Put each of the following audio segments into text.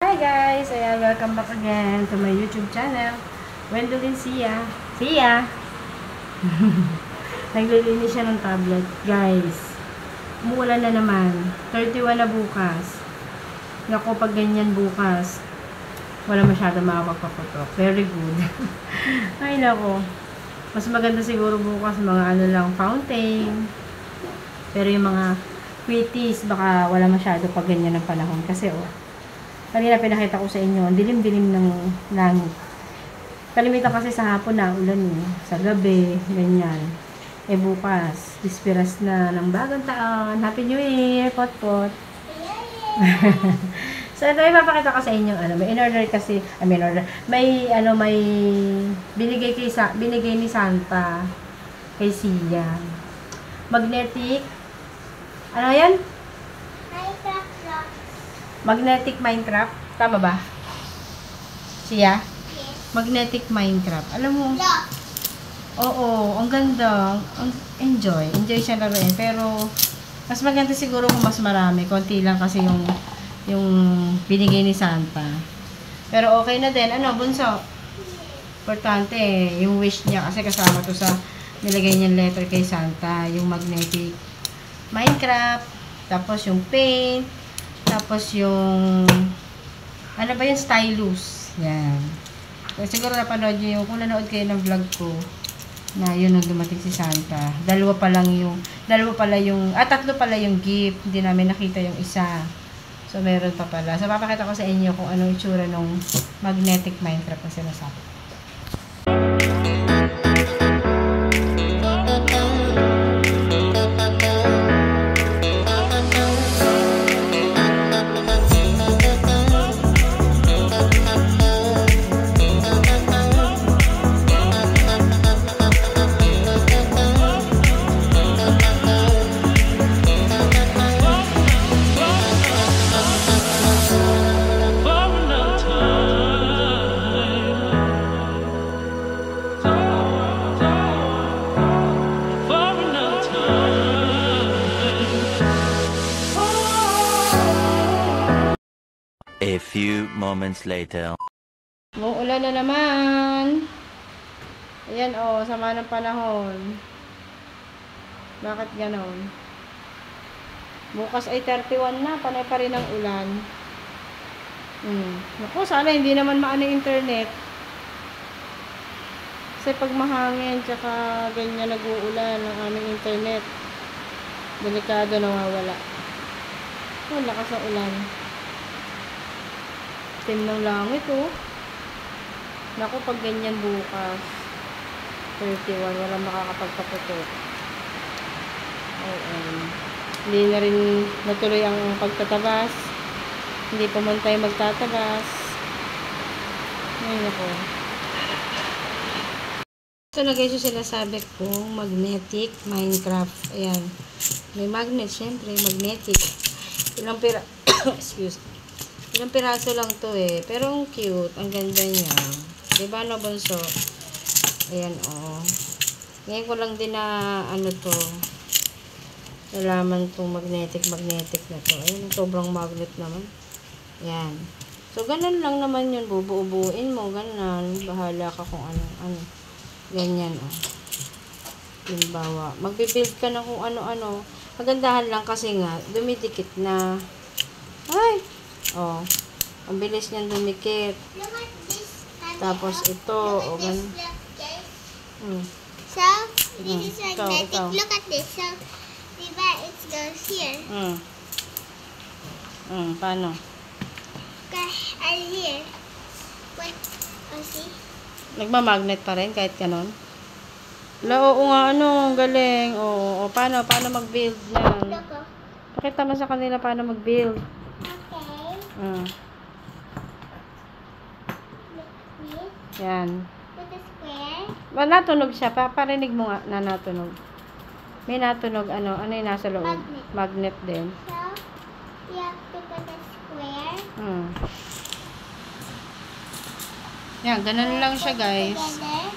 Hi guys! Ayan, welcome back again to my YouTube channel. Wendolyn Sia. Naglilinis siya ng tablet. Guys, umuulan na naman. 31 na bukas. Naku, pag ganyan bukas, wala masyado makapagpaputok. Very good. Ay, naku. Mas maganda siguro bukas mga ano lang, fountain. Pero yung mga quitties, baka wala masyado pag ganyan ng panahon. Kasi kanina pinakita ko sa inyo, dilim-dilim ng langit. Kalimitan kasi sa hapon na ulan sa gabi, ganyan. Bukas, dispiras na ng bagong taon. Happy New Year, pot-pot. So, ito ipapakita ko sa inyo, may in-order kasi, may binigay ni Santa kay Sia. Magnetic, ano yan? Magnetic Minecraft. Tama ba? Siya? Yes. Magnetic Minecraft. Alam mo? Yeah. Oo. Ang ganda. Enjoy. Enjoy siya laruin. Pero, mas maganda siguro kung mas marami. Konti lang kasi yung binigay ni Santa. Pero okay na din. Ano, bunso? Importante yung wish niya. Kasi kasama to sa nilagay niyang letter kay Santa. Yung magnetic Minecraft. Tapos yung paint. Tapos yung ano ba yung stylus. Yan. Siguro napanood nyo yung kung nanood kayo ng vlog ko na yun nung dumating si Santa. Tatlo pala yung gift. Hindi namin nakita yung isa. So meron pa pala. So papakita ko sa inyo kung anong itsura ng magnetic Minecraft na sinasabi. A few moments later. Uulan na naman. Ayan sama ng panahon. Bakit ganon? Bukas ay 31 na, panay pa rin ang ulan. Naku, sana hindi naman maano internet. Kasi pag mahangin, tsaka ganyan nag-uulan ang aming internet. Delikado nawawala. Lakas ng ulan. Tim ng langit Naku, pag ganyan bukas 31, walang makakapagpaputok. Hindi na rin natuloy ang pagtatabas. Hindi pa man tayo magtatabas. Ayun ako. So na guys, yung sinasabi kong magnetic Minecraft. Ayan, may magnet, syempre magnetic. Ilang ilang piraso lang to pero ang cute, ang ganda niya. Diba no, bunso? Ayan ngayon ko lang din na to nalaman tong magnetic na to. Ayan, sobrang magnet naman. Ayan. So ganun lang naman yun, bubuuin mo, ganun. Bahala ka kung ano. Ganyan Halimbawa, magbibuild ka na kung ano. Magandahan lang kasi nga dumidikit na. Ay! Ang bilis niyang dumikit. Tapos ito, ganun. So, this is magnetic. Look at this. So, diba, it goes here. Paano? And here. What? See? Nagmamagnet pa rin kahit ganon? Oo nga, galing. Paano mag-build yan? Look. Pakita mo sa kanila paano mag-build. Okay. Yan. Put a square. Natunog siya. Paparinig mo nga na natunog. May natunog. Ano yung nasa loob? Magnet din. So, you have to put a square. Yan, ganun lang siya guys. Together.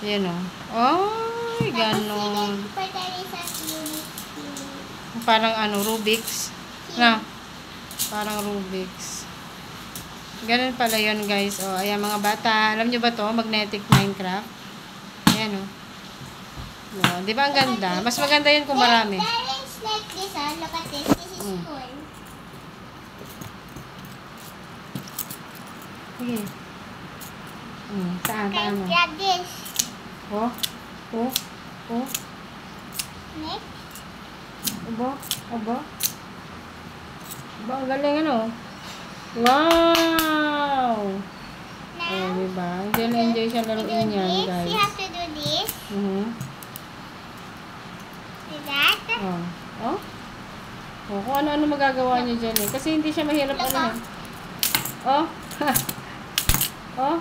Yan Ay, ganon. Parang Rubik's. Na. Parang Rubik's. Ganun pala yun, guys. O, ayan mga bata. Alam nyo ba to? Magnetic Minecraft. Ayan, o. No, di ba ang ganda? Mas maganda yun kung marami. There is like this, look at this. This is cool. Sige. Saan? Can Mo? grab this. Oh. Next. Aba. Aba, ang galing ano. Wow! Now, Diba? Enjoy siya laruin yan, this, guys. you have to do this. Do that. Oh, kung ano-ano magagawa niyo dyan eh. Kasi hindi siya mahirap ano eh. Oh.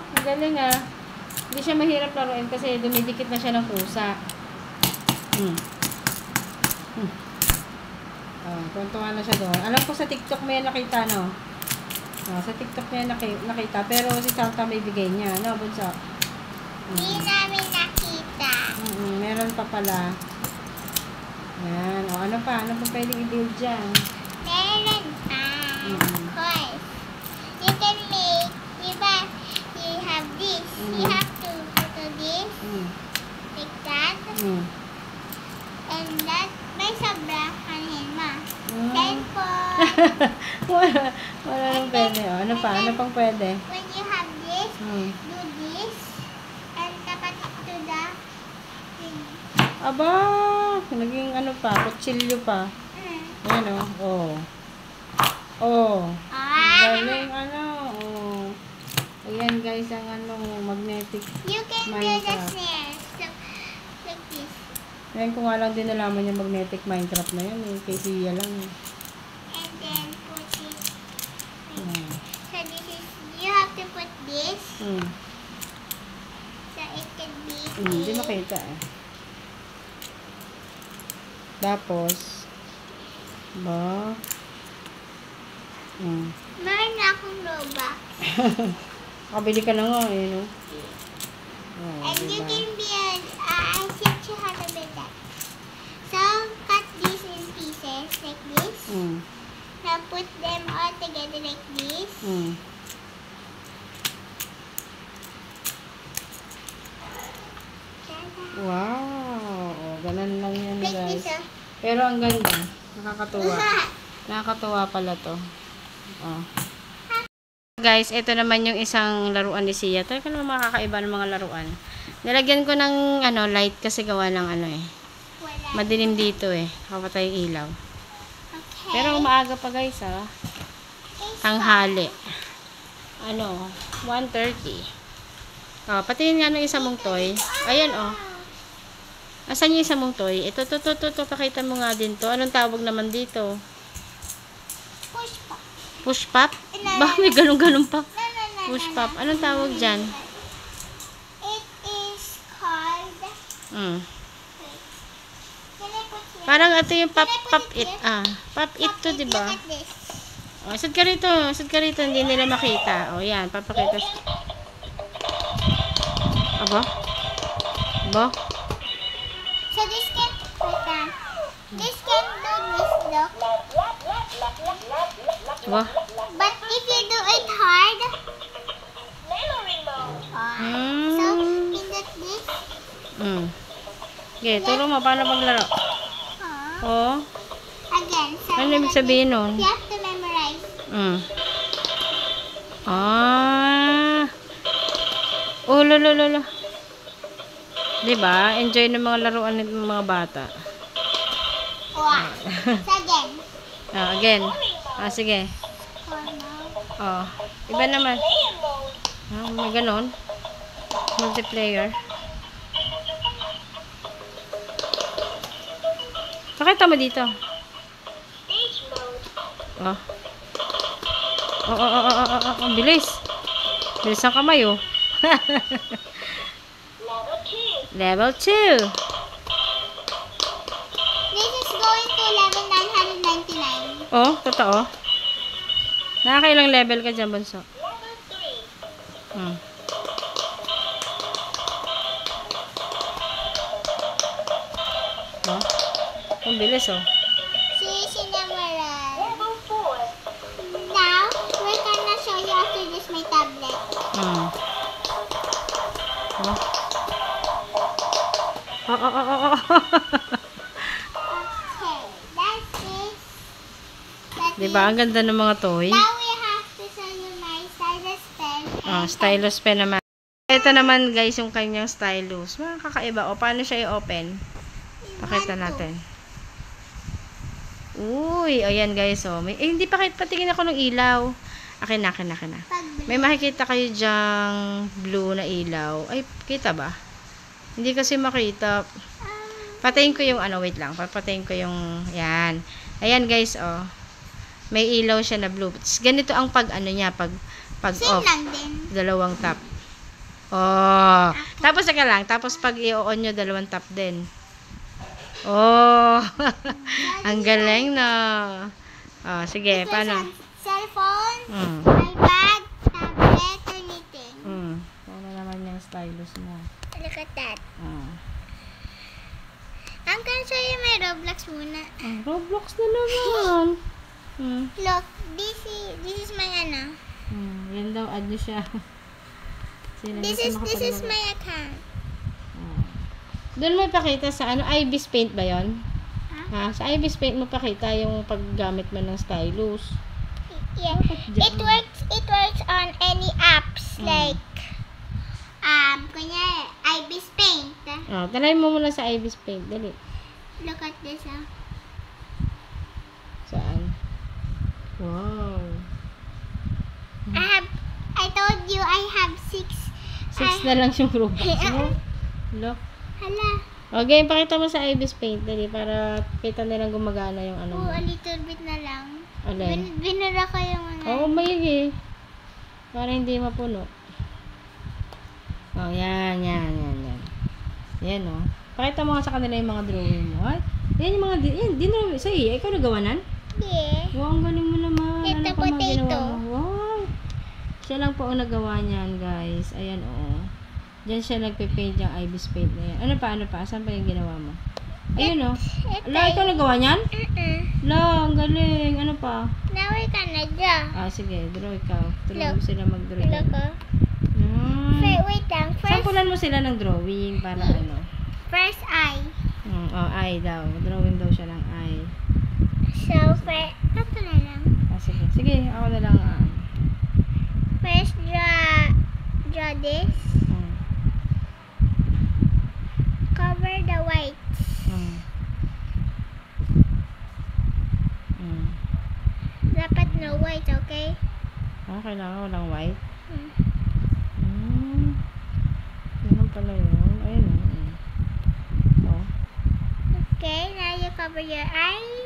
Ang galing ah. Hindi siya mahirap laruin kasi dumidikit na siya ng kusa. Tuntuhan na siya doon. Alam ko sa TikTok may nakita, no? Sa TikTok may nakita. Pero si Santa may bigay niya. No, bunso? Hindi namin nakita. Meron pa pala. Yan. Ano pa? Ano pa pwedeng i-build dyan? Meron pa. Of course. You can make, diba, you have this. You have to do this. Like that. And that, may sobrahanin mo. Then Wala nang pwede. Ano pa? Ano pang pwede? when you have this, do this. And tapat to the thing. Aba! Naging ano pa? Kutsilyo pa. Ayan o. Galing ano. Ayan guys, ang magnetic You can do the Minecraft. snares. So, like this. Ngayon ko nga lang din nalaman yung magnetic Minecraft na yun eh. Kay Sia lang eh. And then put it. So this is, you have to put this. So it can be Hindi makita eh. Tapos, Meron na akong Robux. kabili ka na nga eh, no? And you can build, I teach you how to build that. So, cut these in pieces like this. Now put them all together like this. Wow! Ganun lang yan, Like guys. this, Pero ang ganda. Nakakatuwa. Nakakatuwa pala to. Guys, ito naman yung isang laruan ni Sia. Talaga naman makakaiba ng mga laruan. Nilagyan ko ng light kasi gawa ng Wala. madilim dito eh. Kapatay yung ilaw. Okay. Pero maaga pa guys tanghali. 1:30. Pati yun nga ng isa mong toy. Ayan Asan yung isa mong toy? Ito, pakita mo nga din to. Anong tawag naman dito? Push pop. Push pop? Bakit may ganun-ganun pa? No. Push pop. Anong tawag dyan? It is called. Mm. Can I put here? Parang ito yung pop it. Pop it to, Look diba? at this. Sud ka rito. Hindi nila makita. Yan. Papakita. Aba? So this can this can do this though. Aba? But if you do it hard, so pindot this. Okay, turo mo paano maglaro. Again. So Ano ibig sabihin nun? you have to memorize. Lolo. Diba? Enjoy ng mga laruan ng mga bata. Wow. So again. Again. Sige. Iba naman. May ganon. Multiplayer. Pakita mo dito. Ang bilis. Bilis ang kamay, Level 2. This is going to level 999. Totoo. Nakakailang level ka dyan, bunso? Level 3. Ang bilis, See, sinamara. Level 4. Okay, that's it. That Diba? Ang ganda ng mga toy. Now we have to show you my stylus pen. Stylus pen naman. Ito naman guys yung kanyang stylus. Kakaiba. O, paano siya i-open? Pakita natin. Uy, ayan guys, oh. Hindi pa patingin ako ng ilaw. Akin na. May makikita kayo dyang blue na ilaw. Ay, kita ba? Hindi kasi makita. Patayin ko yung wait lang. Papatayin ko yung, yan. Ayan guys, oh. May ilaw siya na blue. Ganito ang pag niya, pag off. lang din. Dalawang tap. Oh. Tapos saka lang. Tapos pag i-on nyo, dalawang tap din. Oh. Ang galing na. Oh, sige, paano? Cellphone, Mm. iPad, tablet, anything. Paano naman yung stylus mo? Look at that. I'm gonna show you my Roblox muna. Roblox na naman. Look, this is my Yan daw, add nyo siya. Sino This gusto is makapanood? my account. Doon mo ipakita sa Ibis Paint ba yon? Ha? Sa Ibis Paint mo pakita yung paggamit mo ng stylus. Yeah. It works on any apps like kunya Ibis Paint. Try mo muna sa Ibis Paint. Dali. Look at this. Saan? Wow. I told you I have 6. 6 na lang yung Robux mo. Look. Hala. Okay, pakita mo sa Ibis Paint. Dali, para kita nilang gumagana yung mo. A little bit na lang. Alin? Binura ko yung Maigi. Para hindi mapuno. Yan. Yan, oh. Pakita mo nga sa kanila yung mga drawing mo. Ay, yan yung mga, dinrawing. Say, ikaw nagawa nan? Yeah. Wow, ang galing mo naman. Ito, Ano pa mga potato. ginawa mo? Wow. Siya lang po ang nagawa niyan, guys. Ayan, oo. Diyan siya nagpe-paint yung Ibis Paint na yan. Ano pa? Saan pa yung ginawa mo? Ayun, oh. Ala, ikaw nagawa niyan? La, ang galing. Ano pa? Now we're gonna draw. Sige, draw ikaw. Turuan mo Look. sila mag-draw. Look. Wait lang. Sampulan mo sila ng drawing para First eye. Eye daw. Drawing daw siya ng eye. So, ito na lang. Sige. Sige, ako na lang. First, draw this. Cover the whites. Dapat no white, okay? Kailangan walang white. Ganun pala yun. Ayun. Okay, now you cover your eye.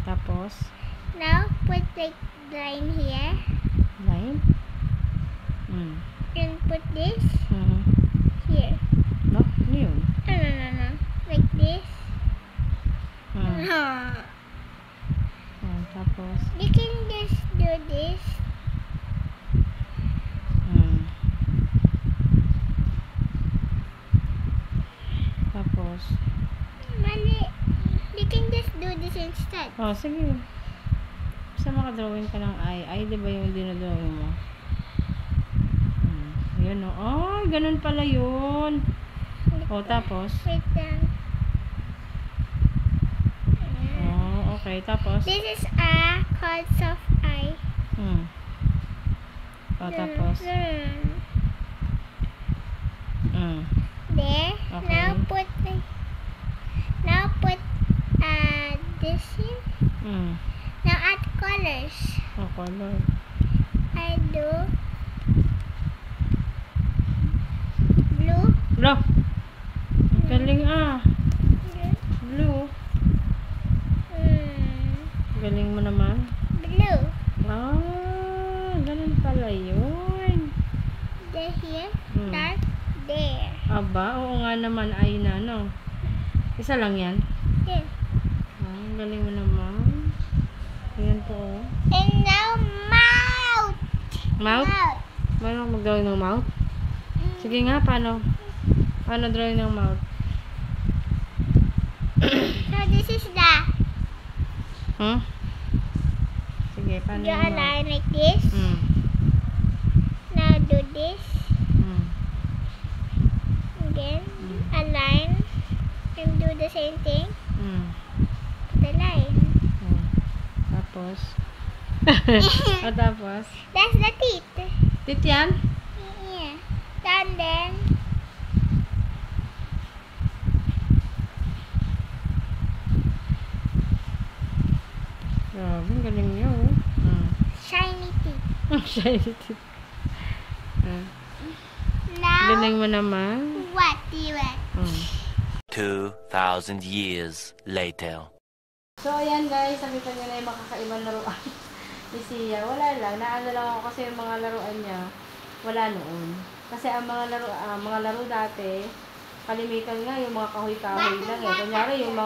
Tapos, Now, put the line here. line? And put this here. No? Ano yun? No. Like this. Tapos, You can just do this. tapos, Mali. You can just do this instead. sige. Basta makadrawing ka ng eye. Eye, di ba yung dinodrawing mo? Yun, ganun pala yun. Tapos? Wait lang. Okay, tapos? This is a called soft eye. Tapos? There. Okay. Now put this here. Now add colors. Color. I do blue. Blue. Galing Blue. Galing mo naman. Blue. Ganun pala yun. There here. Dark. There. Aba, oo nga naman. Ay na, no? Isa lang yan. There. Galing mo naman. Ayan po. And now mouth. Mouth? Paano mag-drawing ng mouth? Sige nga, paano? Paano drawing ng mouth? So this is the Sige, paano draw a yung mouth? line like this. Now do this. Again, a line. And do the same thing. The line. Tapos? Tapos? That's the teeth. Tit yan? Yeah. Then. Grabe, ang galing niyo. Shiny teeth. Shiny teeth. Now, Galing mo naman. what do you want? 2,000 years later. So, ayan guys, nakita nyo na yung makakaibang laruan ni Sia. Wala lang, naano lang ako kasi yung mga laruan niya, wala noon. Kasi ang mga laro dati, kalimitan nga yung mga kahoy-kahoy lang eh. Kunyari yung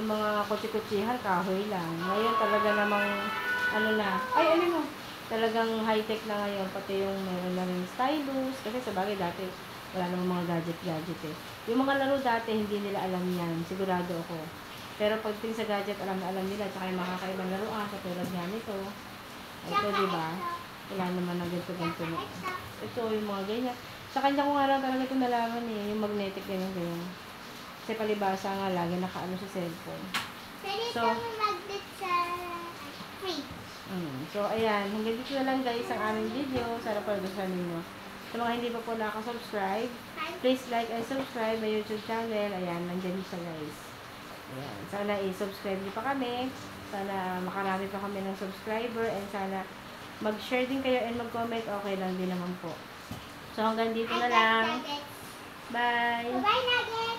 mga kutsi-kutsihan, kahoy lang. Ngayon talaga namang, talagang high-tech na ngayon. Pati yung meron na rin stylus. Kasi sa bagay dati, wala namang mga gadget eh. Yung mga laro dati, hindi nila alam yan. Sigurado ako. Pero pagdating sa gadget, alam nila. Tsaka yung makakaibang laruan, katulad nga nito. Ito, diba? Wala naman na ganito-ganito na. Ito, yung mga ganyan. Sa kanya ko nga lang talaga ito nalaman eh. Yung magnetic ganyan. Kasi palibasa nga lagi nakaano sa cellphone. Pwede So, kami magnet sa free. So, ayan. Hanggang dito na lang guys ang aming video. Sana pag-gustuhan ninyo. Sa mga hindi pa po nakasubscribe, please like and subscribe my YouTube channel. Ayan, nandyan siya guys. Ayan. Sana i-subscribe niyo pa kami. Sana makarami pa kami ng subscriber. And sana mag-share din kayo and mag-comment. Okay lang din naman po. So, hanggang dito na lang. Bye! Bye, Nuggets!